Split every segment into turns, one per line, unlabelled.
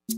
Hi,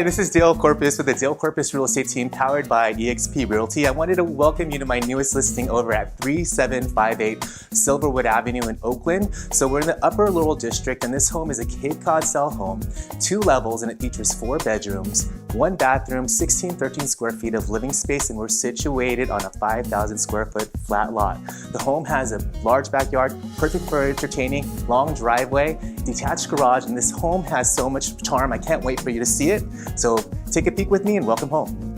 this is Dale Corpus with the Dale Corpus Real Estate Team powered by eXp Realty. I wanted to welcome you to my newest listing over at 3758 Silverwood Avenue in Oakland. So we're in the Upper Laurel District, and this home is a Cape Cod style home, 2 levels, and it features 4 bedrooms, 1 bathroom, 13 square feet of living space, and we're situated on a 5,000 square foot flat lot. The home has a large backyard, perfect for entertaining, long driveway, detached garage, and this home has so much charm. I can't wait for you to see it. So take a peek with me and welcome home.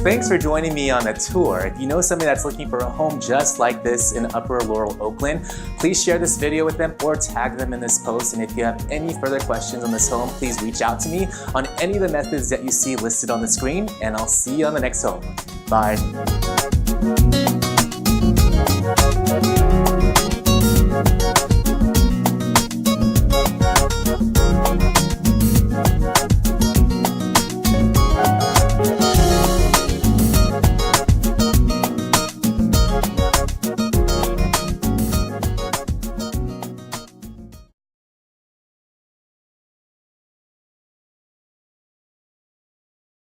Thanks for joining me on a tour. If you know somebody that's looking for a home just like this in Upper Laurel, Oakland, please share this video with them or tag them in this post. And if you have any further questions on this home, please reach out to me on any of the methods that you see listed on the screen, and I'll see you on the next home. Bye.